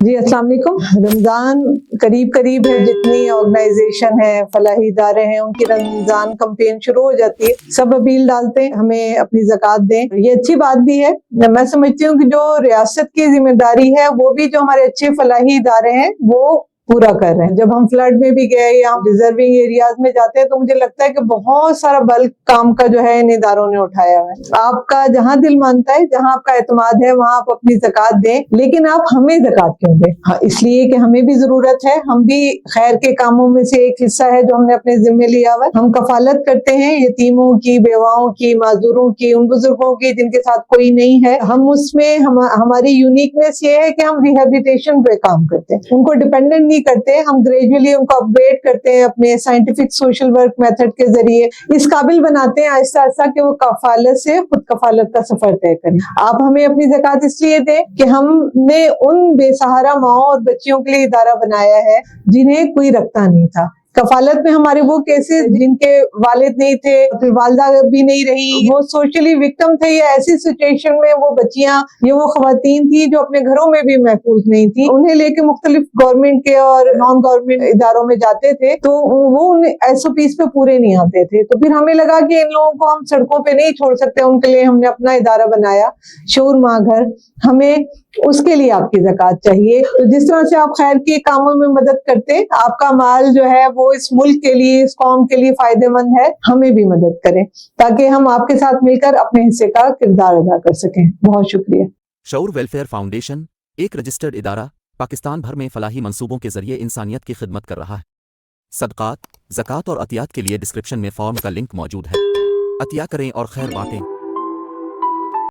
جی السلام علیکم۔ رمضان قریب ہے، جتنی آرگنائزیشن ہے، فلاحی ادارے ہیں، ان کی رمضان کمپین شروع ہو جاتی ہے۔ سب اپیل ڈالتے ہیں ہمیں اپنی زکوٰۃ دیں۔ یہ اچھی بات بھی ہے۔ میں سمجھتی ہوں کہ جو ریاست کی ذمہ داری ہے وہ بھی جو ہمارے اچھے فلاحی ادارے ہیں وہ پورا کر رہے ہیں۔ جب ہم فلڈ میں بھی گئے یا ڈیزرونگ ایریاز میں جاتے ہیں تو مجھے لگتا ہے کہ بہت سارا بلک کام کا جو ہے ان اداروں نے اٹھایا ہے۔ آپ کا جہاں دل مانتا ہے، جہاں آپ کا اعتماد ہے، وہاں آپ اپنی زکوٰۃ دیں، لیکن آپ ہمیں زکوٰۃ کیوں دیں؟ اس لیے کہ ہمیں بھی ضرورت ہے، ہم بھی خیر کے کاموں میں سے ایک حصہ ہے جو ہم نے اپنے ذمے لیا ہوا ہے۔ ہم کفالت کرتے ہیں یتیموں کی، بیواؤں کی، معذوروں کی، ان بزرگوں کی جن کے ساتھ کوئی نہیں ہے۔ ہم اس میں ہماری یونیکنیس یہ ہے کہ ہم ریہیبلیٹیشن پہ کام کرتے ہیں، ان کو ڈیپینڈنٹ نہیں کرتے، ہم گریجولی ان کو اپگریڈ کرتے ہیں اپنے سائنٹیفک سوشل ورک میتھڈ کے ذریعے، اس قابل بناتے ہیں آہستہ آہستہ کہ وہ کفالت سے خود کفالت کا سفر طے کریں۔ آپ ہمیں اپنی زکوٰۃ اس لیے دیں کہ ہم نے ان بے سہارا ماؤں اور بچیوں کے لیے ادارہ بنایا ہے جنہیں کوئی رکھتا نہیں تھا۔ کفالت میں ہمارے وہ کیسز جن کے والد نہیں تھے، پھر والدہ بھی نہیں رہی، وہ سوشلی وکٹم تھے، یا ایسی سچویشن میں وہ بچیاں یا وہ خواتین تھی جو اپنے گھروں میں بھی محفوظ نہیں تھی، انہیں لے کے مختلف گورنمنٹ کے اور نان گورنمنٹ اداروں میں جاتے تھے تو وہ ان SOPs پہ پورے نہیں آتے تھے۔ تو پھر ہمیں لگا کہ ان لوگوں کو ہم سڑکوں پہ نہیں چھوڑ سکتے، ان کے لیے ہم نے اپنا ادارہ بنایا، شعور ماں گھر۔ ہمیں اس کے لیے آپ کی زکوٰۃ چاہیے۔ تو جس طرح سے آپ خیر کے کاموں میں مدد کرتے، آپ کا مال جو ہے وہ اس ملک کے لیے، اس قوم کے لیے فائدہ مند ہے، ہمیں بھی مدد کریں تاکہ ہم آپ کے ساتھ مل کر اپنے حصے کا کردار ادا کر سکیں۔ بہت شکریہ۔ شعور ویلفیئر فاؤنڈیشن ایک رجسٹرڈ ادارہ پاکستان بھر میں فلاحی منصوبوں کے ذریعے انسانیت کی خدمت کر رہا ہے۔ صدقات، زکوٰۃ اور عطیات کے لیے ڈسکرپشن میں فارم کا لنک موجود ہے۔ عطیہ کریں اور خیر بانٹیں۔